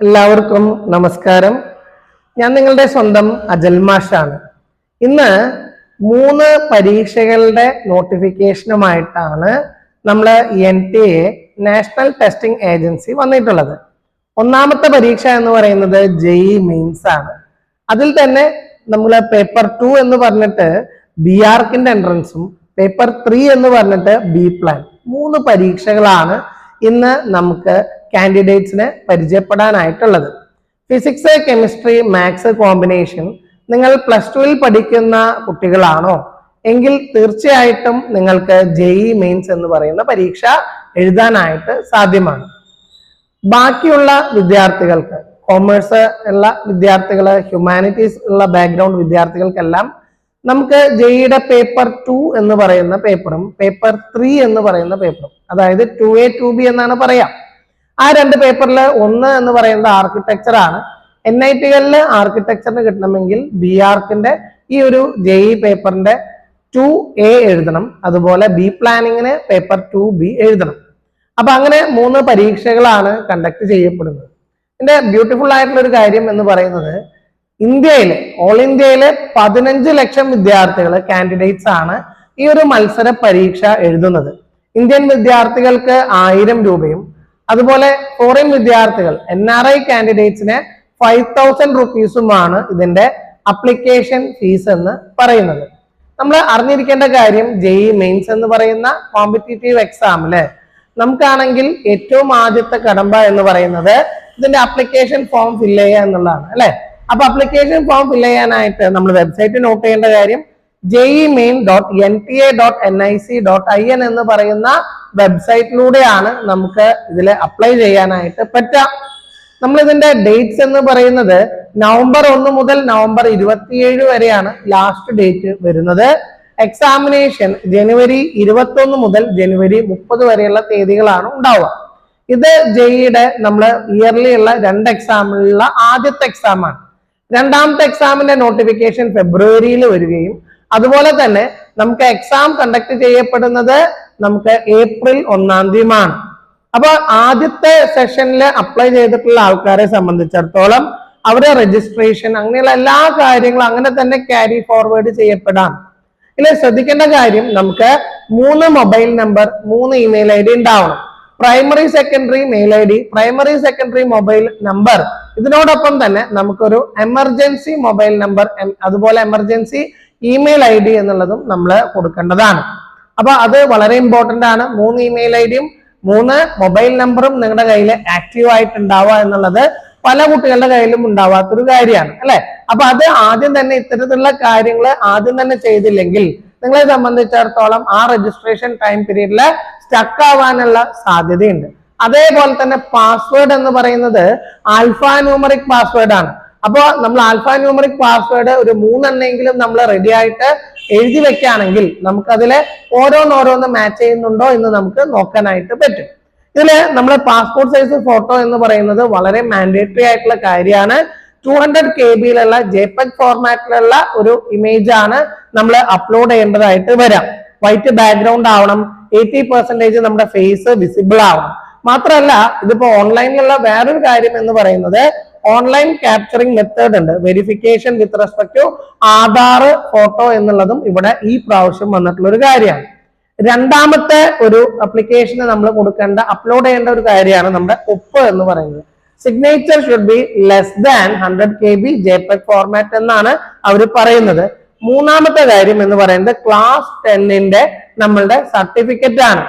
എല്ലാവർക്കും നമസ്കാരം. ഞാൻ നിങ്ങളുടെ സ്വന്തം അജൽ മാഷാണ്. ഇന്ന് 3 പരീക്ഷകളുടെ നോട്ടിഫിക്കേഷനുമായിട്ടാണ് നമ്മൾ NTA നാഷണൽ ടെസ്റ്റിംഗ് ഏജൻസി വന്നിട്ടുള്ളത്. ഒന്നാമത്തെ പരീക്ഷ എന്ന് പറയുന്നത് JEE മെയിൻസ് ആണ്. അതിൽ തന്നെ നമ്മൾ പേപ്പർ 2 എന്ന് പറഞ്ഞിട്ട് BARCന്റെ എൻട്രൻസും പേപ്പർ 3 എന്ന് പറഞ്ഞിട്ട് B പ്ലാൻ 3 പരീക്ഷകളാണ് ഇന്ന് നമുക്ക് കാൻഡിഡേറ്റ്സിനെ പരിചയപ്പെടാനായിട്ടുള്ളത്. ഫിസിക്സ്, കെമിസ്ട്രി, മാത്സ് കോമ്പിനേഷൻ നിങ്ങൾ +2 പഠിക്കുന്ന കുട്ടികളാണോ എങ്കിൽ തീർച്ചയായിട്ടും നിങ്ങൾക്ക് JEE മെയിൻസ് എന്ന് പറയുന്ന പരീക്ഷ എഴുതാനായിട്ട് സാധ്യമാണ്. ബാക്കിയുള്ള വിദ്യാർത്ഥികൾക്ക്, കോമേഴ്സ് ഉള്ള വിദ്യാർത്ഥികൾ, ഹ്യൂമാനിറ്റീസ് ഉള്ള ബാക്ക്ഗ്രൗണ്ട് വിദ്യാർത്ഥികൾക്കെല്ലാം നമുക്ക് JEEയുടെ പേപ്പർ 2 എന്ന് പറയുന്ന പേപ്പറും പേപ്പർ 3 എന്ന് പറയുന്ന പേപ്പറും, അതായത് 2A 2B എന്നാണ് പറയാം. ആ 2 പേപ്പറിൽ ഒന്ന് എന്ന് പറയുന്നത് ആർക്കിടെക്ചർ ആണ്. NITകളിൽ ആർക്കിടെക്ചറിന് കിട്ടണമെങ്കിൽ BARCന്റെ ഈ ഒരു JEE പേപ്പറിന്റെ 2A എഴുതണം. അതുപോലെ B പ്ലാനിങ്ങിന് പേപ്പർ 2B എഴുതണം. അപ്പൊ അങ്ങനെ 3 പരീക്ഷകളാണ് കണ്ടക്ട് ചെയ്യപ്പെടുന്നത്. ഇതിന്റെ ബ്യൂട്ടിഫുൾ ആയിട്ടുള്ള ഒരു കാര്യം എന്ന് പറയുന്നത്, ഇന്ത്യയിലെ ഓൾ ഇന്ത്യയിലെ 15 ലക്ഷം വിദ്യാർത്ഥികൾ, കാൻഡിഡേറ്റ്സ് ആണ് ഈ ഒരു മത്സര പരീക്ഷ എഴുതുന്നത്. ഇന്ത്യൻ വിദ്യാർത്ഥികൾക്ക് 1000 രൂപയും അതുപോലെ ഫോറിൻ വിദ്യാർത്ഥികൾ NRI കാൻഡിഡേറ്റ്സിന് 5000 റുപ്പീസുമാണ് ഇതിന്റെ അപ്ലിക്കേഷൻ ഫീസ് എന്ന് പറയുന്നത്. നമ്മൾ അറിഞ്ഞിരിക്കേണ്ട കാര്യം, JEE മെയിൻസ് എന്ന് പറയുന്ന കോമ്പറ്റീറ്റീവ് എക്സാമില് നമുക്കാണെങ്കിൽ ഏറ്റവും ആദ്യത്തെ കടമ്പ എന്ന് പറയുന്നത് ഇതിന്റെ അപ്ലിക്കേഷൻ ഫോം ഫില്ല് ചെയ്യുക എന്നുള്ളതാണ്, അല്ലെ? അപ്പൊ അപ്ലിക്കേഷൻ ഫോം ഫില്ല് ചെയ്യാനായിട്ട് നമ്മൾ വെബ്സൈറ്റ് നോട്ട് ചെയ്യേണ്ട കാര്യം JEEmain.nta.nic.in എന്ന് പറയുന്ന വെബ്സൈറ്റിലൂടെയാണ് നമുക്ക് ഇതിൽ അപ്ലൈ ചെയ്യാനായിട്ട് പറ്റുക. നമ്മൾ ഇതിന്റെ ഡേറ്റ്സ് എന്ന് പറയുന്നത് നവംബർ 1 മുതൽ നവംബർ 27 വരെയാണ് ലാസ്റ്റ് ഡേറ്റ് വരുന്നത്. എക്സാമിനേഷൻ ജനുവരി 21 മുതൽ ജനുവരി 30 വരെയുള്ള തീയതികളാണ് ഉണ്ടാവുക. ഇത് JEEയുടെ നമ്മൾ ഇയർലി ഉള്ള 2 എക്സാമിലുള്ള ആദ്യത്തെ എക്സാമാണ്. രണ്ടാമത്തെ എക്സാമിന്റെ നോട്ടിഫിക്കേഷൻ ഫെബ്രുവരിയിൽ വരികയും അതുപോലെ തന്നെ നമുക്ക് എക്സാം കണ്ടക്ട് ചെയ്യപ്പെടുന്നത് നമുക്ക് ഏപ്രിൽ 1-ാം തീയതിയാണ്. അപ്പൊ ആദ്യത്തെ സെഷനിൽ അപ്ലൈ ചെയ്തിട്ടുള്ള ആൾക്കാരെ സംബന്ധിച്ചിടത്തോളം അവരുടെ രജിസ്ട്രേഷൻ അങ്ങനെയുള്ള എല്ലാ കാര്യങ്ങളും അങ്ങനെ തന്നെ ക്യാരി ഫോർവേഡ് ചെയ്യപ്പെടാം. ഇതിൽ ശ്രദ്ധിക്കേണ്ട കാര്യം, നമുക്ക് 3 മൊബൈൽ നമ്പർ 3 ഇമെയിൽ ID ഉണ്ടാവണം. Primary secondary mail ID, primary secondary mobile number, ഇതിനോടൊപ്പം തന്നെ നമുക്കൊരു എമർജൻസി മൊബൈൽ നമ്പർ, അതുപോലെ എമർജൻസി ഇമെയിൽ ID എന്നുള്ളതും നമ്മൾ കൊടുക്കേണ്ടതാണ്. അപ്പൊ അത് വളരെ ഇമ്പോർട്ടന്റ് ആണ്. 3 ഇമെയിൽ IDയും 3 മൊബൈൽ നമ്പറും നിങ്ങളുടെ കയ്യിൽ ആക്റ്റീവ് ആയിട്ട് ഉണ്ടാവുക എന്നുള്ളത് പല കുട്ടികളുടെ കയ്യിലും ഉണ്ടാവാത്തൊരു കാര്യമാണ്, അല്ലെ? അപ്പൊ അത് ആദ്യം തന്നെ ഇത്തരത്തിലുള്ള കാര്യങ്ങൾ ആദ്യം തന്നെ ചെയ്തില്ലെങ്കിൽ നിങ്ങളെ സംബന്ധിച്ചിടത്തോളം ആ രജിസ്ട്രേഷൻ ടൈം പീരീഡില് സ്റ്റക്ക് ആവാനുള്ള സാധ്യതയുണ്ട്. അതേപോലെ തന്നെ പാസ്വേഡ് എന്ന് പറയുന്നത് ആൽഫാ ന്യൂമറിക് പാസ്വേഡ് ആണ്. അപ്പോ നമ്മൾ ആൽഫാ ന്യൂമറിക് പാസ്വേഡ് ഒരു 3 എണ്ണെങ്കിലും നമ്മൾ റെഡി ആയിട്ട് എഴുതി വെക്കുകയാണെങ്കിൽ നമുക്കതിലെ ഓരോന്നോരോന്ന് മാച്ച് ചെയ്യുന്നുണ്ടോ എന്ന് നമുക്ക് നോക്കാനായിട്ട് പറ്റും. ഇതില് നമ്മുടെ പാസ്പോർട്ട് സൈസ് ഫോട്ടോ എന്ന് പറയുന്നത് വളരെ മാൻഡേറ്ററി ആയിട്ടുള്ള കാര്യമാണ്. 200 KB JPEG ഫോർമാറ്റിലുള്ള ഒരു ഇമേജ് ആണ് നമ്മൾ അപ്ലോഡ് ചെയ്യേണ്ടതായിട്ട് വരാം. വൈറ്റ് ബാക്ക്ഗ്രൗണ്ട് ആവണം. 80% നമ്മുടെ ഫേസ് വിസിബിൾ ആവണം. മാത്രമല്ല, ഇതിപ്പോ ഓൺലൈനിലുള്ള വേറൊരു കാര്യം എന്ന് പറയുന്നത്, ഓൺലൈൻ ക്യാപ്ചറിംഗ് മെത്തേഡ് ഉണ്ട്. Verification with respect to Aadhaar photo എന്നുള്ളതും ഇവിടെ ഈ പ്രാവശ്യം വന്നിട്ടുള്ള ഒരു കാര്യമാണ്. രണ്ടാമത്തെ ഒരു അപ്ലിക്കേഷന് നമ്മൾ കൊടുക്കേണ്ട, അപ്ലോഡ് ചെയ്യേണ്ട ഒരു കാര്യമാണ് നമ്മുടെ ഒപ്പ് എന്ന് പറയുന്നത്. Signature should be less than 100 KB JPEG format എന്നാണ് അവർ പറയുന്നത്. മൂന്നാമത്തെ കാര്യം എന്ന് പറയുന്നത് ക്ലാസ് 10ന്റെ നമ്മളുടെ സർട്ടിഫിക്കറ്റ് ആണ്.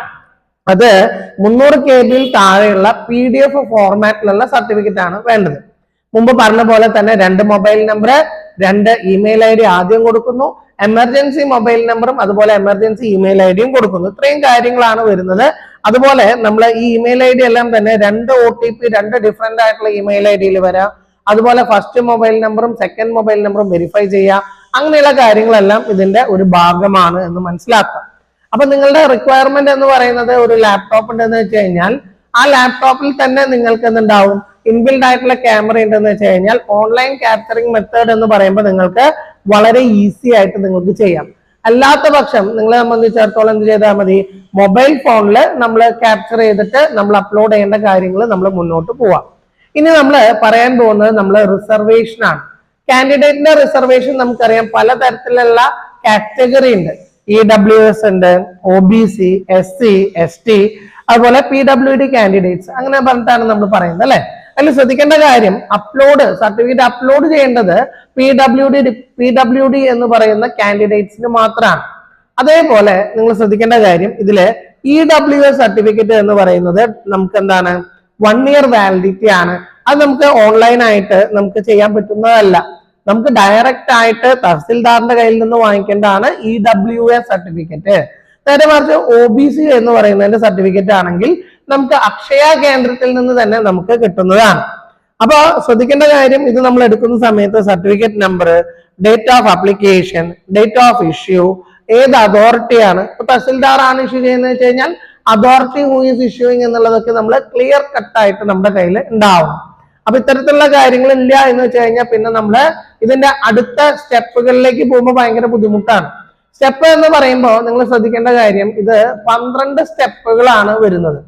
അത് 300 KB താഴെയുള്ള PDF ഫോർമാറ്റിലുള്ള സർട്ടിഫിക്കറ്റ് ആണ് വേണ്ടത്. മുമ്പ് പറഞ്ഞ പോലെ തന്നെ 2 മൊബൈൽ നമ്പർ, 2 ഇമെയിൽ ID ആദ്യം കൊടുക്കുന്നു, എമർജൻസി മൊബൈൽ നമ്പറും അതുപോലെ എമർജൻസി ഇമെയിൽ IDയും കൊടുക്കുന്നു. ഇത്രയും കാര്യങ്ങളാണ് വരുന്നത്. അതുപോലെ നമ്മൾ ഈ ഇമെയിൽ ID എല്ലാം തന്നെ 2 OTP 2 ഡിഫറെന്റ് ആയിട്ടുള്ള ഇമെയിൽ IDയിൽ വരാം. അതുപോലെ ഫസ്റ്റ് മൊബൈൽ നമ്പറും സെക്കൻഡ് മൊബൈൽ നമ്പറും വെരിഫൈ ചെയ്യുക. അങ്ങനെയുള്ള കാര്യങ്ങളെല്ലാം ഇതിന്റെ ഒരു ഭാഗമാണ് എന്ന് മനസ്സിലാക്കാം. അപ്പൊ നിങ്ങളുടെ റിക്വയർമെന്റ് എന്ന് പറയുന്നത് ഒരു ലാപ്ടോപ്പ് ഉണ്ടെന്ന് വെച്ച് കഴിഞ്ഞാൽ ആ ലാപ്ടോപ്പിൽ തന്നെ നിങ്ങൾക്ക് എന്തുണ്ടാവും, ഇൻബിൽഡ് ആയിട്ടുള്ള ക്യാമറ ഉണ്ടെന്ന് വെച്ച് കഴിഞ്ഞാൽ ഓൺലൈൻ ക്യാപ്ചറിംഗ് മെത്തേഡ് എന്ന് പറയുമ്പോൾ നിങ്ങൾക്ക് വളരെ ഈസി ആയിട്ട് നിങ്ങൾക്ക് ചെയ്യാം. അല്ലാത്ത പക്ഷം നിങ്ങളെ സംബന്ധിച്ചിടത്തോളം എന്ത് ചെയ്താൽ മതി, മൊബൈൽ ഫോണിൽ നമ്മൾ ക്യാപ്ചർ ചെയ്തിട്ട് നമ്മൾ അപ്ലോഡ് ചെയ്യേണ്ട കാര്യങ്ങൾ നമ്മൾ മുന്നോട്ട് പോവാം. ഇനി നമ്മൾ പറയാൻ പോകുന്നത് നമ്മൾ റിസർവേഷൻ ആണ്. കാൻഡിഡേറ്റിന്റെ റിസർവേഷൻ നമുക്കറിയാം പലതരത്തിലുള്ള കാറ്റഗറി ഉണ്ട്. EWS ഉണ്ട്, OBC, SC, ST, അതുപോലെ PWD കാൻഡിഡേറ്റ്സ്, അങ്ങനെ പറഞ്ഞിട്ടാണ് നമ്മൾ പറയുന്നത് അല്ലെ. അതിൽ ശ്രദ്ധിക്കേണ്ട കാര്യം സർട്ടിഫിക്കറ്റ് അപ്ലോഡ് ചെയ്യേണ്ടത് PWD എന്ന് പറയുന്ന കാൻഡിഡേറ്റ്സിന് മാത്രമാണ്. അതേപോലെ നിങ്ങൾ ശ്രദ്ധിക്കേണ്ട കാര്യം ഇതില് EWS സർട്ടിഫിക്കറ്റ് എന്ന് പറയുന്നത് നമുക്ക് എന്താണ് 1 year വാലിഡിറ്റി ആണ്. അത് നമുക്ക് ഓൺലൈനായിട്ട് നമുക്ക് ചെയ്യാൻ പറ്റുന്നതല്ല. നമുക്ക് ഡയറക്റ്റ് ആയിട്ട് തഹസിൽദാറിന്റെ കയ്യിൽ നിന്ന് വാങ്ങിക്കേണ്ടതാണ് EWS സർട്ടിഫിക്കറ്റ്. നേരെ മറിച്ച് OBC എന്ന് പറയുന്നതിന്റെ സർട്ടിഫിക്കറ്റ് ആണെങ്കിൽ നമുക്ക് അക്ഷയ കേന്ദ്രത്തിൽ നിന്ന് തന്നെ നമുക്ക് കിട്ടുന്നതാണ്. അപ്പൊ ശ്രദ്ധിക്കേണ്ട കാര്യം, ഇത് നമ്മൾ എടുക്കുന്ന സമയത്ത് certificate number, date of application, date of issue, ഏത് അതോറിറ്റിയാണ്, ഇപ്പൊ തഹസിൽദാർ ആണ് ഇഷ്യൂ ചെയ്യുന്നത് വെച്ച് കഴിഞ്ഞാൽ അതോറിറ്റി ഹൂ ഈസ് ഇഷ്യൂയിങ് എന്നുള്ളതൊക്കെ നമ്മൾ ക്ലിയർ കട്ട് ആയിട്ട് നമ്മുടെ കയ്യിൽ ഉണ്ടാവും. അപ്പൊ ഇത്തരത്തിലുള്ള കാര്യങ്ങൾ ഇല്ല എന്ന് വെച്ച് കഴിഞ്ഞാൽ പിന്നെ നമ്മള് ഇതിന്റെ അടുത്ത സ്റ്റെപ്പുകളിലേക്ക് പോകുമ്പോൾ ഭയങ്കര ബുദ്ധിമുട്ടാണ്. സ്റ്റെപ്പ് എന്ന് പറയുമ്പോൾ നിങ്ങൾ ശ്രദ്ധിക്കേണ്ട കാര്യം, ഇത് 12 സ്റ്റെപ്പുകളാണ് വരുന്നത്.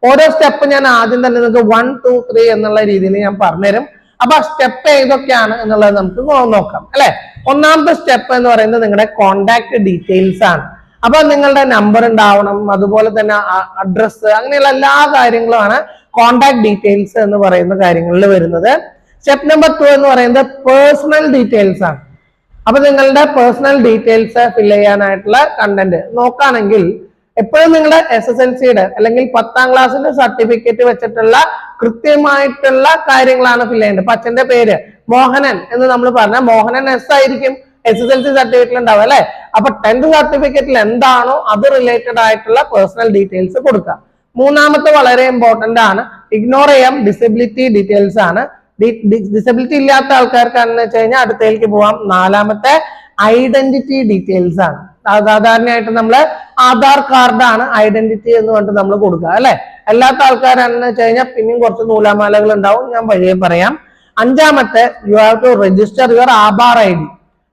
ഓരോ സ്റ്റെപ്പ് ഞാൻ ആദ്യം തന്നെ നിങ്ങൾക്ക് 1, 2, 3 എന്നുള്ള രീതിയിൽ ഞാൻ പറഞ്ഞുതരും. അപ്പൊ ആ സ്റ്റെപ്പ് ഏതൊക്കെയാണ് എന്നുള്ളത് നമുക്ക് നോക്കാം അല്ലെ. ഒന്നാമത്തെ സ്റ്റെപ്പ് എന്ന് പറയുന്നത് നിങ്ങളുടെ കോണ്ടാക്ട് ഡീറ്റെയിൽസ് ആണ്. അപ്പൊ നിങ്ങളുടെ നമ്പർ ഉണ്ടാവണം, അതുപോലെ തന്നെ അഡ്രസ്സ്, അങ്ങനെയുള്ള എല്ലാ കാര്യങ്ങളുമാണ് കോണ്ടാക്ട് ഡീറ്റെയിൽസ് എന്ന് പറയുന്ന കാര്യങ്ങളിൽ വരുന്നത്. സ്റ്റെപ്പ് നമ്പർ 2 എന്ന് പറയുന്നത് പേഴ്സണൽ ഡീറ്റെയിൽസ് ആണ്. അപ്പൊ നിങ്ങളുടെ പേഴ്സണൽ ഡീറ്റെയിൽസ് ഫില്ല് ചെയ്യാനായിട്ടുള്ള കണ്ടന്റ് നോക്കുകയാണെങ്കിൽ എപ്പോഴും നിങ്ങളുടെ SSLCയുടെ അല്ലെങ്കിൽ 10ാം ക്ലാസ്സിന്റെ സർട്ടിഫിക്കറ്റ് വെച്ചിട്ടുള്ള കൃത്യമായിട്ടുള്ള കാര്യങ്ങളാണ് ഫില്ല് ചെയ്യേണ്ടത്. ഇപ്പൊ അച്ഛന്റെ പേര് മോഹനൻ എന്ന് നമ്മൾ പറഞ്ഞാൽ മോഹനൻ S ആയിരിക്കും SSLC സർട്ടിഫിക്കറ്റിൽ ഉണ്ടാവും അല്ലെ. അപ്പൊ 10th സർട്ടിഫിക്കറ്റിൽ എന്താണോ അത് റിലേറ്റഡ് ആയിട്ടുള്ള പേഴ്സണൽ ഡീറ്റെയിൽസ് കൊടുക്കുക. മൂന്നാമത്തെ വളരെ ഇമ്പോർട്ടന്റ് ആണ്, ഇഗ്നോർ ചെയ്യാം, ഡിസബിലിറ്റി ഡീറ്റെയിൽസ് ആണ്. ഡിസബിലിറ്റി ഇല്ലാത്ത ആൾക്കാർക്കാണെന്ന് വെച്ച് കഴിഞ്ഞാൽ അടുത്തേക്ക് പോവാം. നാലാമത്തെ ഐഡന്റിറ്റി ഡീറ്റെയിൽസ് ആണ്. സാധാരണയായിട്ട് നമ്മള് ആധാർ കാർഡാണ് ഐഡന്റിറ്റി എന്ന് പറഞ്ഞിട്ട് നമ്മൾ കൊടുക്കുക അല്ലെ. അല്ലാത്ത ആൾക്കാരാണെന്ന് വെച്ച് കഴിഞ്ഞാൽ പിന്നെയും കുറച്ച് നൂലാമാലകൾ ഉണ്ടാവും, ഞാൻ വഴിയെ പറയാം. അഞ്ചാമത്തെ you have to register your Aadhaar ID.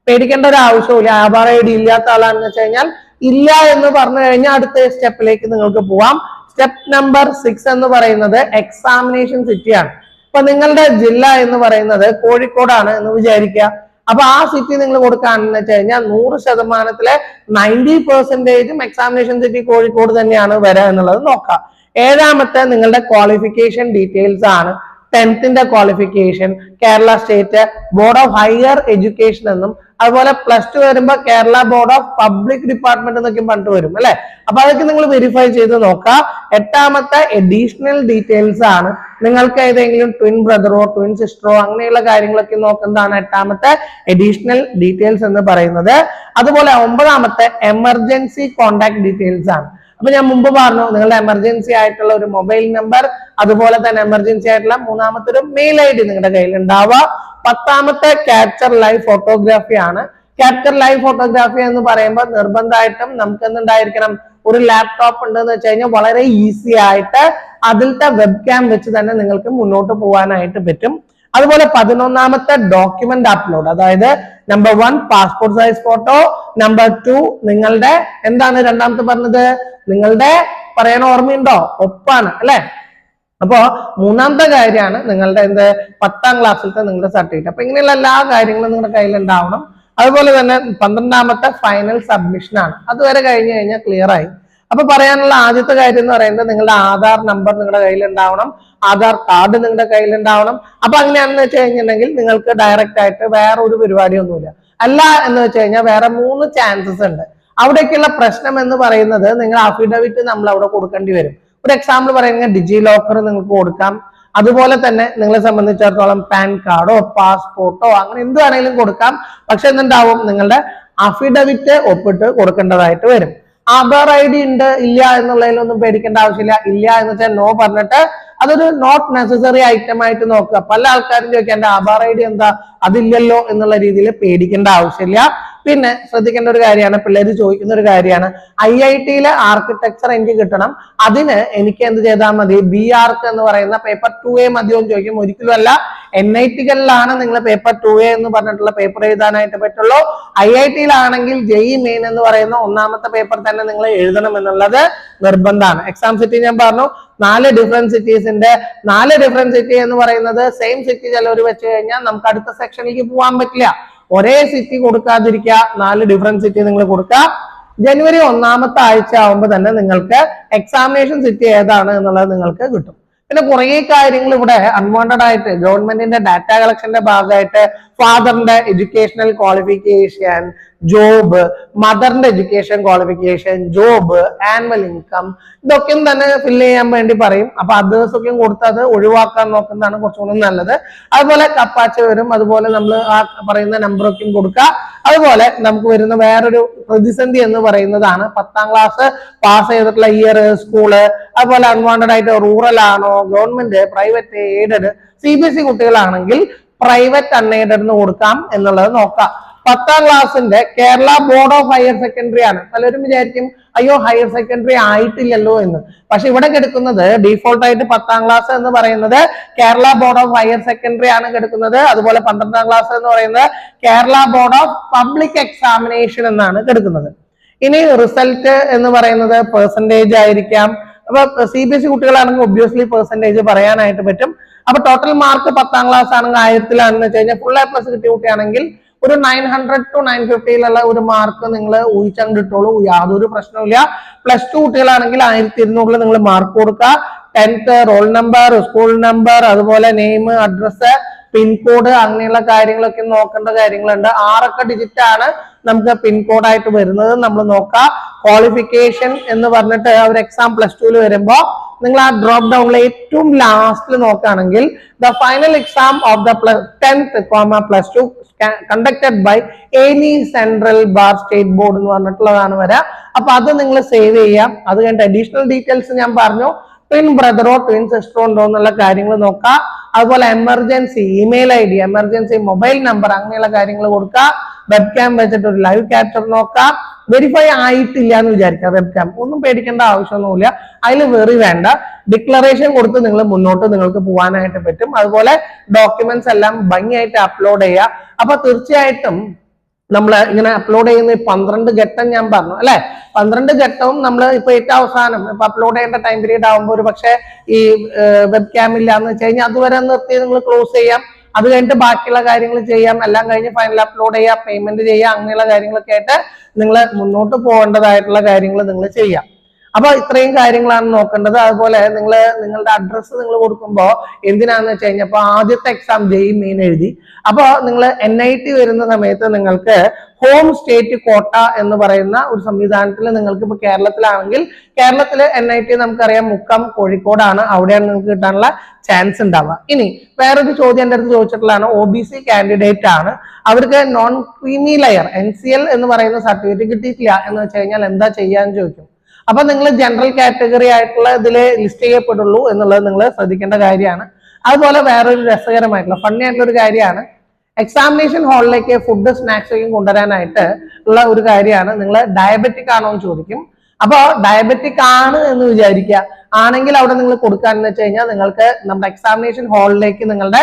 പേടിക്കേണ്ട ഒരു ആവശ്യമില്ല. ആധാർ ID ഇല്ലാത്ത ആളാണെന്ന് വെച്ച് കഴിഞ്ഞാൽ ഇല്ല എന്ന് പറഞ്ഞു കഴിഞ്ഞാൽ അടുത്ത സ്റ്റെപ്പിലേക്ക് നിങ്ങൾക്ക് പോവാം. സ്റ്റെപ്പ് നമ്പർ 6 എന്ന് പറയുന്നത് എക്സാമിനേഷൻ സിറ്റി ആണ്. ഇപ്പൊ നിങ്ങളുടെ ജില്ല എന്ന് പറയുന്നത് കോഴിക്കോടാണ് എന്ന് വിചാരിക്കുക. അപ്പൊ ആ സിറ്റി നിങ്ങൾ കൊടുക്കുകയാണെന്ന് വെച്ച് കഴിഞ്ഞാൽ 100%-ലെ 90% എക്സാമിനേഷൻ സിറ്റി കോഴിക്കോട് തന്നെയാണ് വരിക എന്നുള്ളത് നോക്കാം. ഏഴാമത്തെ നിങ്ങളുടെ ക്വാളിഫിക്കേഷൻ ഡീറ്റെയിൽസ് ആണ്. 10th qualification Kerala state board of higher education എന്നും, അതുപോലെ +2 വരുമ്പോൾ Kerala board of public department എന്നൊക്കെ പറഞ്ഞിട്ട് വരും അല്ലെ. അപ്പൊ അതൊക്കെ നിങ്ങൾ വെരിഫൈ ചെയ്ത് നോക്കാം. എട്ടാമത്തെ അഡീഷണൽ ഡീറ്റെയിൽസ് ആണ്. നിങ്ങൾക്ക് ഏതെങ്കിലും ട്വിൻ ബ്രദറോ ട്വിൻ സിസ്റ്ററോ അങ്ങനെയുള്ള കാര്യങ്ങളൊക്കെ നോക്കുന്നതാണ് എട്ടാമത്തെ അഡീഷണൽ ഡീറ്റെയിൽസ് എന്ന് പറയുന്നത്. അതുപോലെ 9ാമത്തെ എമർജൻസി കോണ്ടാക്ട് ഡീറ്റെയിൽസ് ആണ്. അപ്പൊ ഞാൻ മുമ്പ് പറഞ്ഞു നിങ്ങളുടെ എമർജൻസി ആയിട്ടുള്ള ഒരു മൊബൈൽ നമ്പർ, അതുപോലെ തന്നെ എമർജൻസി ആയിട്ടുള്ള 3ാമത്തെ ഒരു മെയിൽ ID നിങ്ങളുടെ കയ്യിൽ ഉണ്ടാവുക. 10ാമത്തെ ക്യാപ്ചർ ലൈവ് ഫോട്ടോഗ്രാഫി ആണ്. ക്യാപ്ചർ ലൈവ് ഫോട്ടോഗ്രാഫി എന്ന് പറയുമ്പോൾ നിർബന്ധമായിട്ടും നമുക്ക് എന്തുണ്ടായിരിക്കണം, ഒരു ലാപ്ടോപ്പ് ഉണ്ടെന്ന് വെച്ച് കഴിഞ്ഞാൽ വളരെ ഈസി ആയിട്ട് അതിലത്തെ വെബ് ക്യാം വെച്ച് തന്നെ നിങ്ങൾക്ക് മുന്നോട്ട് പോകാനായിട്ട് പറ്റും. അതുപോലെ 11ാമത്തെ ഡോക്യുമെന്റ് അപ്ലോഡ്, അതായത് number 1 passport size photo, number 2 നിങ്ങളുടെ എന്താണ് രണ്ടാമത്തെ പറഞ്ഞത്, നിങ്ങളുടെ പറയാൻ ഓർമ്മയുണ്ടോ, ഒപ്പാണ് അല്ലെ. അപ്പോ 3ാമത്തെ കാര്യമാണ് നിങ്ങളുടെ 10ാം ക്ലാസ്സിലത്തെ നിങ്ങളുടെ സർട്ടിഫിക്കറ്റ്. അപ്പൊ ഇങ്ങനെയുള്ള എല്ലാ കാര്യങ്ങളും നിങ്ങളുടെ കയ്യിൽ ഉണ്ടാവണം. അതുപോലെ തന്നെ 12ാമത്തെ ഫൈനൽ സബ്മിഷൻ ആണ്. അതുവരെ കഴിഞ്ഞു കഴിഞ്ഞാൽ ക്ലിയർ ആയി. അപ്പൊ പറയാനുള്ള ആദ്യത്തെ കാര്യം എന്ന് പറയുന്നത് നിങ്ങളുടെ ആധാർ നമ്പർ നിങ്ങളുടെ കയ്യിൽ ഉണ്ടാവണം, ആധാർ കാർഡ് നിങ്ങളുടെ കയ്യിൽ ഉണ്ടാവണം. അപ്പൊ അങ്ങനെയാണെന്ന് വെച്ച് കഴിഞ്ഞിട്ടുണ്ടെങ്കിൽ നിങ്ങൾക്ക് ഡയറക്റ്റ് ആയിട്ട് വേറെ ഒരു പരിപാടിയൊന്നുമില്ല. അല്ല എന്ന് വെച്ച് കഴിഞ്ഞാൽ വേറെ 3 ചാൻസസ് ഉണ്ട്. അവിടേക്കുള്ള പ്രശ്നം എന്ന് പറയുന്നത് നിങ്ങൾ അഫിഡവിറ്റ് നമ്മൾ അവിടെ കൊടുക്കേണ്ടി വരും. ഒരു എക്സാമ്പിൾ പറയുന്നത് ഡിജി ലോക്കർ നിങ്ങൾക്ക് കൊടുക്കാം. അതുപോലെ തന്നെ നിങ്ങളെ സംബന്ധിച്ചിടത്തോളം പാൻ കാർഡോ പാസ്പോർട്ടോ അങ്ങനെ എന്ത് വേണമെങ്കിലും കൊടുക്കാം. പക്ഷെ എന്തുണ്ടാവും, നിങ്ങളുടെ അഫിഡവിറ്റ് ഒപ്പിട്ട് കൊടുക്കേണ്ടതായിട്ട് വരും. ആധാർ ID ഉണ്ട് ഇല്ല എന്നുള്ളതിലൊന്നും പേടിക്കേണ്ട ആവശ്യമില്ല. ഇല്ല എന്ന് വെച്ചാൽ നോ പറഞ്ഞിട്ട് അതൊരു നോട്ട് നെസസറി ഐറ്റം ആയിട്ട് നോക്കുക. പല ആൾക്കാരും ചോദിക്കുക എന്റെ ആധാർ ID എന്താ, അതില്ലല്ലോ എന്നുള്ള രീതിയിൽ പേടിക്കേണ്ട ആവശ്യമില്ല. പിന്നെ ശ്രദ്ധിക്കേണ്ട ഒരു കാര്യമാണ്, പിള്ളേര് ചോദിക്കുന്ന ഒരു കാര്യമാണ്, IIT-യിലെ ആർക്കിടെക്ചർ എനിക്ക് കിട്ടണം, അതിന് എനിക്ക് എന്ത് ചെയ്താൽ മതി, BArch എന്ന് പറയുന്ന പേപ്പർ 2A മതിയോ എന്ന് ചോദിക്കും. ഒരിക്കലും അല്ല, NIT-കളിലാണ് നിങ്ങൾ പേപ്പർ 2A എന്ന് പറഞ്ഞിട്ടുള്ള പേപ്പർ എഴുതാനായിട്ട് പറ്റുള്ളൂ. IIT-ലാണെങ്കിൽ JEE മെയിൻ എന്ന് പറയുന്ന ഒന്നാമത്തെ പേപ്പർ തന്നെ നിങ്ങൾ എഴുതണം എന്നുള്ളത് നിർബന്ധമാണ്. എക്സാം സിറ്റി ഞാൻ പറഞ്ഞു 4 ഡിഫറെന്റ് സിറ്റീസിന്റെ 4 ഡിഫറെന്റ് സിറ്റി എന്ന് പറയുന്നത് സെയിം സിറ്റി ചിലവർ വെച്ച് കഴിഞ്ഞാൽ നമുക്ക് അടുത്ത സെക്ഷനിലേക്ക് പോകാൻ പറ്റില്ല. ഒരേ സിറ്റി കൊടുക്കാതിരിക്കുക, 4 ഡിഫറെന്റ് സിറ്റി നിങ്ങൾ കൊടുക്കുക. ജനുവരി 1ാമത്തെ ആഴ്ച ആവുമ്പോൾ തന്നെ നിങ്ങൾക്ക് എക്സാമിനേഷൻ സിറ്റി ഏതാണ് എന്നുള്ളത് നിങ്ങൾക്ക് കിട്ടും. പിന്നെ കുറെ കാര്യങ്ങൾ ഇവിടെ അൺവാണ്ടഡ് ആയിട്ട് ഗവൺമെന്റിന്റെ ഡാറ്റ കളക്ഷന്റെ ഭാഗമായിട്ട് ഫാദറിന്റെ എഡ്യൂക്കേഷണൽ ക്വാളിഫിക്കേഷൻ, ജോബ്, മദറിന്റെ education qualification, job, annual income, ഇതൊക്കെയും തന്നെ ഫില്ല് ചെയ്യാൻ വേണ്ടി പറയും. അപ്പൊ അതേഴ്സൊക്കെയും കൊടുത്തത് ഒഴിവാക്കാൻ നോക്കുന്നതാണ് കുറച്ചുകൂടി നല്ലത്. അതുപോലെ കപ്പാച്ച വരും, അതുപോലെ നമ്മൾ ആ പറയുന്ന നമ്പറൊക്കെയും കൊടുക്കുക. അതുപോലെ നമുക്ക് വരുന്ന വേറൊരു പ്രതിസന്ധി എന്ന് പറയുന്നതാണ് 10ാം ക്ലാസ് പാസ് ചെയ്തിട്ടുള്ള ഇയർ, സ്കൂള്, അതുപോലെ അൺവാണ്ടഡ് ആയിട്ട് റൂറൽ ആണോ, ഗവൺമെന്റ്, പ്രൈവറ്റ്, എയ്ഡഡ്, CBSE കുട്ടികളാണെങ്കിൽ പ്രൈവറ്റ് അൺഎയ്ഡഡ് എന്ന് കൊടുക്കാം എന്നുള്ളത് നോക്കാം. 10ാം ക്ലാസ്സിന്റെ Kerala board of higher secondary ആണ്. പലരും വിചാരിക്കും അയ്യോ ഹയർ സെക്കൻഡറി ആയിട്ടില്ലല്ലോ എന്ന്. പക്ഷെ ഇവിടെ കിടക്കുന്നത് ഡീഫോൾട്ട് ആയിട്ട് 10ാം ക്ലാസ് എന്ന് പറയുന്നത് Kerala board of higher secondary ആണ് കിടക്കുന്നത്. അതുപോലെ 12ാം ക്ലാസ് എന്ന് പറയുന്നത് Kerala board of public examination എന്നാണ് കിടക്കുന്നത്. ഇനി റിസൾട്ട് എന്ന് പറയുന്നത് പെർസെന്റേജ് ആയിരിക്കാം. അപ്പൊ CBSE കുട്ടികളാണെങ്കിൽ ഒബ്വിയസ്ലി പെർസെന്റേജ് പറയാനായിട്ട് പറ്റും. അപ്പൊ ടോട്ടൽ മാർക്ക് 10ാം ക്ലാസ് ആണെങ്കിൽ 1000-ലാണെന്ന് വെച്ച് കഴിഞ്ഞാൽ ഫുൾ A+ കിട്ടിയ കുട്ടിയാണെങ്കിൽ ഒരു 900 to 950 ഒരു മാർക്ക് നിങ്ങൾ ഊഹിച്ചങ്ങ് ഇട്ടോളൂ, യാതൊരു പ്രശ്നവുമില്ല. +2 കുട്ടികളാണെങ്കിൽ 1200 നിങ്ങൾ മാർക്ക് കൊടുക്കുക. 10th roll number, school number, അതുപോലെ നെയിം, അഡ്രസ്, പിൻകോഡ്, അങ്ങനെയുള്ള കാര്യങ്ങളൊക്കെ നോക്കേണ്ട കാര്യങ്ങളുണ്ട്. 6 ഡിജിറ്റ് ആണ് നമുക്ക് പിൻകോഡ് ആയിട്ട് വരുന്നത്. നമ്മൾ നോക്കുക. ക്വാളിഫിക്കേഷൻ എന്ന് പറഞ്ഞിട്ട് ഒരു എക്സാം +2 വരുമ്പോ നിങ്ങൾ ആ ഡ്രോപ്പ് ഡൗണിൽ ഏറ്റവും ലാസ്റ്റിൽ നോക്കുകയാണെങ്കിൽ the final exam of the 10th, +2 conducted by any central or state board എന്ന് പറഞ്ഞിട്ടുള്ളതാണ് വരാം. അപ്പൊ അത് നിങ്ങൾ സേവ് ചെയ്യാം. അത് കഴിഞ്ഞിട്ട് അഡീഷണൽ ഡീറ്റെയിൽസ് ഞാൻ പറഞ്ഞു. ട്വിൻ ബ്രദറോ ട്വിൻ സിസ്റ്ററോ ഉണ്ടോ എന്നുള്ള കാര്യങ്ങൾ നോക്കാം. അതുപോലെ emergency email ID, emergency mobile number, അങ്ങനെയുള്ള കാര്യങ്ങൾ കൊടുക്കുക. വെബ് ക്യാം വെച്ചിട്ട് ഒരു ലൈവ് ക്യാപ്ചർ നോക്കാം. വെരിഫൈ ആയിട്ടില്ല എന്ന് വിചാരിക്കാം വെബ് ക്യാം, ഒന്നും പേടിക്കേണ്ട ആവശ്യമൊന്നുമില്ല, അതിൽ വെറി വേണ്ട. ഡിക്ലറേഷൻ കൊടുത്ത് നിങ്ങൾ മുന്നോട്ട് നിങ്ങൾക്ക് പോകാനായിട്ട് പറ്റും. അതുപോലെ ഡോക്യുമെന്റ്സ് എല്ലാം ഭംഗിയായിട്ട് അപ്ലോഡ് ചെയ്യുക. അപ്പൊ തീർച്ചയായിട്ടും നമ്മൾ ഇങ്ങനെ അപ്ലോഡ് ചെയ്യുന്ന 12 ഘട്ടം ഞാൻ പറഞ്ഞു അല്ലെ. 12 ഘട്ടവും നമ്മൾ ഇപ്പൊ ഏറ്റവും അവസാനം ഇപ്പൊ അപ്ലോഡ് ചെയ്യേണ്ട ടൈം പീരീഡ് ആകുമ്പോൾ ഒരു പക്ഷെ ഈ വെബ് ക്യാം ഇല്ല എന്ന് വെച്ച് കഴിഞ്ഞാൽ അതുവരെ നിർത്തി നിങ്ങൾ ക്ലോസ് ചെയ്യാം. അത് കഴിഞ്ഞിട്ട് ബാക്കിയുള്ള കാര്യങ്ങൾ ചെയ്യാം. എല്ലാം കഴിഞ്ഞ് ഫൈനൽ അപ്ലോഡ് ചെയ്യാം, പേയ്മെന്റ് ചെയ്യാം, അങ്ങനെയുള്ള കാര്യങ്ങളൊക്കെ ആയിട്ട് നിങ്ങൾ മുന്നോട്ട് പോകേണ്ടതായിട്ടുള്ള കാര്യങ്ങൾ നിങ്ങൾ ചെയ്യാം. അപ്പൊ ഇത്രയും കാര്യങ്ങളാണ് നോക്കേണ്ടത്. അതുപോലെ നിങ്ങളുടെ അഡ്രസ്സ് നിങ്ങൾ കൊടുക്കുമ്പോൾ എന്തിനാന്ന് വെച്ച് കഴിഞ്ഞാൽ ഇപ്പൊ ആദ്യത്തെ എക്സാം JEE മെയിൻ എഴുതി. അപ്പൊ നിങ്ങൾ NIT വരുന്ന സമയത്ത് നിങ്ങൾക്ക് ഹോം സ്റ്റേറ്റ് കോട്ട എന്ന് പറയുന്ന ഒരു സംവിധാനത്തിൽ നിങ്ങൾക്ക് ഇപ്പൊ കേരളത്തിലാണെങ്കിൽ കേരളത്തില് NIT നമുക്കറിയാം മുക്കം കോഴിക്കോടാണ്, അവിടെയാണ് നിങ്ങൾക്ക് കിട്ടാനുള്ള ചാൻസ് ഉണ്ടാവുക. ഇനി വേറൊരു ചോദ്യം എൻ്റെ അടുത്ത് ചോദിച്ചിട്ടുള്ളതാണ്. OBC കാൻഡിഡേറ്റ് ആണ്, അവർക്ക് നോൺ ക്രീമി ലെയർ NCL എന്ന് പറയുന്ന സർട്ടിഫിക്കറ്റ് കിട്ടിയിട്ടില്ല എന്ന് വെച്ച് കഴിഞ്ഞാൽ എന്താ ചെയ്യാന്ന് ചോദിക്കും. അപ്പൊ നിങ്ങൾ ജനറൽ കാറ്റഗറി ആയിട്ടുള്ള ഇതില് ലിസ്റ്റ് ചെയ്യപ്പെടുള്ളൂ എന്നുള്ളത് നിങ്ങൾ ശ്രദ്ധിക്കേണ്ട കാര്യമാണ്. അതുപോലെ വേറൊരു രസകരമായിട്ടുള്ള ഫണ്ണി ആയിട്ടുള്ള ഒരു കാര്യമാണ്, എക്സാമിനേഷൻ ഹാളിലേക്ക് ഫുഡ് സ്നാക്സ് ഒക്കെ കൊണ്ടുവരാനായിട്ട് ഉള്ള ഒരു കാര്യമാണ്. നിങ്ങൾ ഡയബറ്റിക് ആണോ എന്ന് ചോദിക്കും. അപ്പൊ ഡയബറ്റിക് ആണ് എന്ന് വിചാരിക്കുക, ആണെങ്കിൽ അവിടെ നിങ്ങൾ കൊടുക്കാന്ന് വെച്ച് കഴിഞ്ഞാൽ നിങ്ങൾക്ക് നമ്മുടെ എക്സാമിനേഷൻ ഹാളിലേക്ക് നിങ്ങളുടെ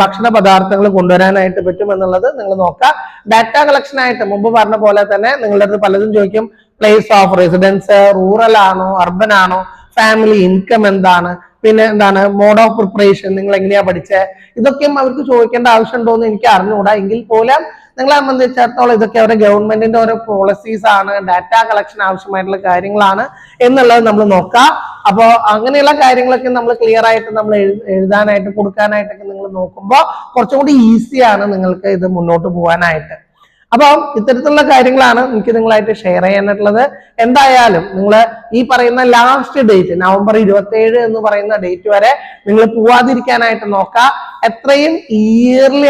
ഭക്ഷണ പദാർത്ഥങ്ങൾ കൊണ്ടുവരാനായിട്ട് പറ്റും എന്നുള്ളത് നിങ്ങൾ നോക്കുക. ഡാറ്റ കളക്ഷൻ ആയിട്ട് മുമ്പ് പറഞ്ഞ പോലെ തന്നെ നിങ്ങളുടെ അടുത്ത് പലതും ചോദിക്കും. പ്ലേസ് ഓഫ് റെസിഡൻസ്, റൂറൽ ആണോ, അർബൻ ആണോ, ഫാമിലി ഇൻകം എന്താണ്, പിന്നെ എന്താണ് മോഡ് ഓഫ് പ്രിപ്പറേഷൻ, നിങ്ങൾ എങ്ങനെയാ പഠിച്ചത്, ഇതൊക്കെയും അവർക്ക് ചോദിക്കേണ്ട ആവശ്യമുണ്ടോ എന്ന് എനിക്ക് അറിഞ്ഞുകൂടാ. എങ്കിൽ പോലും നിങ്ങളെ സംബന്ധിച്ചിടത്തോളം ഇതൊക്കെ അവരുടെ ഗവൺമെന്റിന്റെ ഓരോ പോളിസീസ് ആണ്, ഡാറ്റ കളക്ഷൻ ആവശ്യമായിട്ടുള്ള കാര്യങ്ങളാണ് എന്നുള്ളത് നമ്മൾ നോക്കാം. അപ്പോ അങ്ങനെയുള്ള കാര്യങ്ങളൊക്കെ നമ്മൾ ക്ലിയർ ആയിട്ട് നമ്മൾ എഴുതാനായിട്ട് കൊടുക്കാനായിട്ടൊക്കെ നിങ്ങൾ നോക്കുമ്പോൾ കുറച്ചും കൂടി ഈസിയാണ് നിങ്ങൾക്ക് ഇത് മുന്നോട്ട് പോകാനായിട്ട്. അപ്പൊ ഇത്തരത്തിലുള്ള കാര്യങ്ങളാണ് എനിക്ക് നിങ്ങളായിട്ട് ഷെയർ ചെയ്യാനായിട്ടുള്ളത്. എന്തായാലും നിങ്ങൾ ഈ പറയുന്ന ലാസ്റ്റ് ഡേറ്റ് നവംബർ 27 എന്ന് പറയുന്ന ഡേറ്റ് വരെ നിങ്ങൾ പോവാതിരിക്കാനായിട്ട് നോക്കുക. എത്രയും ഏർലി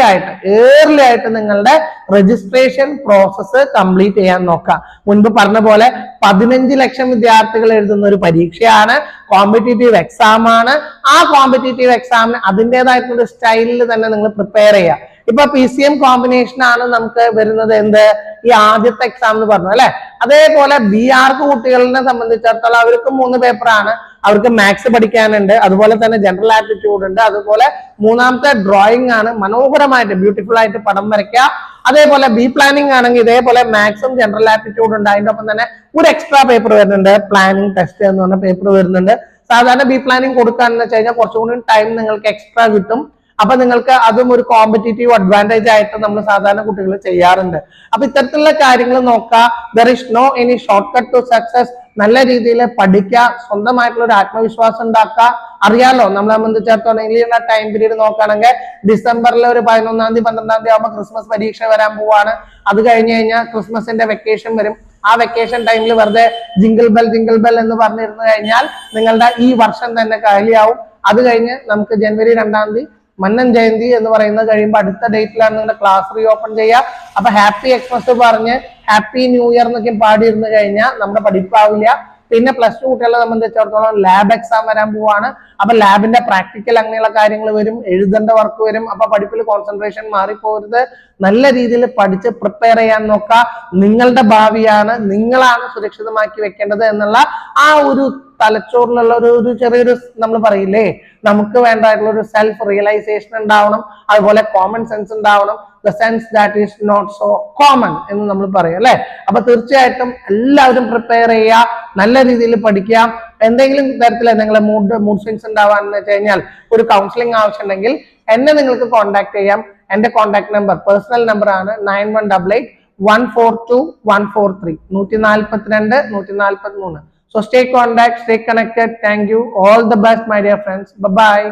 ആയിട്ട് നിങ്ങളുടെ രജിസ്ട്രേഷൻ പ്രോസസ്സ് കംപ്ലീറ്റ് ചെയ്യാൻ നോക്കുക. മുൻപ് പറഞ്ഞ പോലെ 15 ലക്ഷം വിദ്യാർത്ഥികൾ എഴുതുന്ന ഒരു പരീക്ഷയാണ്, കോമ്പറ്റേറ്റീവ് എക്സാം ആണ്. ആ കോമ്പറ്റേറ്റീവ് എക്സാമിന് അതിൻ്റെതായിട്ടുള്ള സ്റ്റൈലിൽ തന്നെ നിങ്ങൾ പ്രിപ്പയർ ചെയ്യുക. ഇപ്പൊ PCM കോമ്പിനേഷൻ ആണ് നമുക്ക് വരുന്നത് എന്ത് ഈ ആദ്യത്തെ എക്സാം എന്ന് പറഞ്ഞു അല്ലെ. അതേപോലെ BARC കുട്ടികളെ സംബന്ധിച്ചിടത്തോളം അവർക്ക് 3 പേപ്പറാണ്. അവർക്ക് മാത്സ് പഠിക്കാനുണ്ട്, അതുപോലെ തന്നെ ജനറൽ ആപ്റ്റിറ്റ്യൂഡ് ഉണ്ട്, അതുപോലെ മൂന്നാമത്തെ ഡ്രോയിങ് ആണ്, മനോഹരമായിട്ട് ബ്യൂട്ടിഫുൾ ആയിട്ട് പടം വരയ്ക്കുക. അതേപോലെ ബി പ്ലാനിങ് ആണെങ്കിൽ ഇതേപോലെ മാത്സും ജനറൽ ആപ്റ്റിറ്റ്യൂഡ് ഉണ്ട്. അതിന്റെ ഒപ്പം തന്നെ ഒരു എക്സ്ട്രാ പേപ്പർ വരുന്നുണ്ട്, പ്ലാനിങ് ടെസ്റ്റ് എന്ന് പറഞ്ഞ പേപ്പർ വരുന്നുണ്ട്. സാധാരണ ബി പ്ലാനിങ് കൊടുക്കാന്ന് വെച്ച് കഴിഞ്ഞാൽ കുറച്ചുകൂടി ടൈം നിങ്ങൾക്ക് എക്സ്ട്രാ കിട്ടും. അപ്പൊ നിങ്ങൾക്ക് അതും ഒരു കോമ്പറ്റേറ്റീവ് അഡ്വാൻറ്റേജ് ആയിട്ട് നമ്മൾ സാധാരണ കുട്ടികൾ ചെയ്യാറുണ്ട്. അപ്പൊ ഇത്തരത്തിലുള്ള കാര്യങ്ങൾ നോക്കുക. There is no any shortcut to success. നല്ല രീതിയിൽ പഠിക്കുക, സ്വന്തമായിട്ടുള്ള ഒരു ആത്മവിശ്വാസം ഉണ്ടാക്കുക. അറിയാലോ, നമ്മളെ സംബന്ധിച്ചിടത്തോളം ടൈം പീരീഡ് നോക്കുകയാണെങ്കിൽ ഡിസംബറിലെ ഒരു 11-ാം തീയതി 12-ാം തീയതി ആകുമ്പോൾ ക്രിസ്മസ് പരീക്ഷ വരാൻ പോവാണ്. അത് കഴിഞ്ഞ് കഴിഞ്ഞാൽ ക്രിസ്മസിന്റെ വെക്കേഷൻ വരും. ആ വെക്കേഷൻ ടൈമിൽ വെറുതെ ജിംഗിൾ ബെൽ എന്ന് പറഞ്ഞിരുന്നു കഴിഞ്ഞാൽ നിങ്ങളുടെ ഈ വർഷം തന്നെ കാലിയാവും. അത് കഴിഞ്ഞ് നമുക്ക് ജനുവരി 2-ാം തീയതി മന്നൻ ജയന്തി എന്ന് പറയുന്നത് കഴിയുമ്പോൾ അടുത്ത ഡേറ്റിലാണ് നിങ്ങളുടെ ക്ലാസ് റീ ഓപ്പൺ ചെയ്യുക. അപ്പൊ ഹാപ്പി എക്സ്മസ് പറഞ്ഞ് ഹാപ്പി ന്യൂ ഇയർ എന്നൊക്കെ പാടിയിരുന്നു കഴിഞ്ഞാൽ നമ്മുടെ പഠിപ്പാവില്ല. പിന്നെ പ്ലസ് ടു കുട്ടികളെ സംബന്ധിച്ചിടത്തോളം ലാബ് എക്സാം വരാൻ പോവാണ്. അപ്പൊ ലാബിന്റെ പ്രാക്ടിക്കൽ അങ്ങനെയുള്ള കാര്യങ്ങൾ വരും, എഴുതേണ്ട വർക്ക് വരും. അപ്പൊ പഠിപ്പിൽ കോൺസെൻട്രേഷൻ മാറിപ്പോകരുത്. നല്ല രീതിയിൽ പഠിച്ച് പ്രിപ്പയർ ചെയ്യാൻ നോക്കുക. നിങ്ങളുടെ ഭാവിയാണ്, നിങ്ങളാണ് സുരക്ഷിതമാക്കി വെക്കേണ്ടത് എന്നുള്ള ആ ഒരു തലച്ചോറിലുള്ള ഒരു ചെറിയൊരു നമ്മൾ പറയില്ലേ, നമുക്ക് വേണ്ടതായിട്ടുള്ള ഒരു സെൽഫ് റിയലൈസേഷൻ ഉണ്ടാവണം. അതുപോലെ കോമൺ സെൻസ് ഉണ്ടാവണം. The sense that is not so common എന്ന് നമ്മൾ പറയും അല്ലെ. അപ്പൊ തീർച്ചയായിട്ടും എല്ലാവരും പ്രിപ്പയർ ചെയ്യുക, നല്ല രീതിയിൽ പഠിക്കുക. എന്തെങ്കിലും തരത്തിൽ നിങ്ങളെ മൂഡ് സ്വിങ്സ് ഉണ്ടാവാന്ന് വെച്ച് കഴിഞ്ഞാൽ ഒരു കൗൺസിലിംഗ് ആവശ്യമുണ്ടെങ്കിൽ എന്നെ നിങ്ങൾക്ക് കോൺടാക്ട് ചെയ്യാം. എന്റെ കോൺടാക്ട് നമ്പർ പേഴ്സണൽ നമ്പർ ആണ് 9188142143 142 143. So stay contact, stay connected. Thank you. All the best, my dear friends. Bye bye.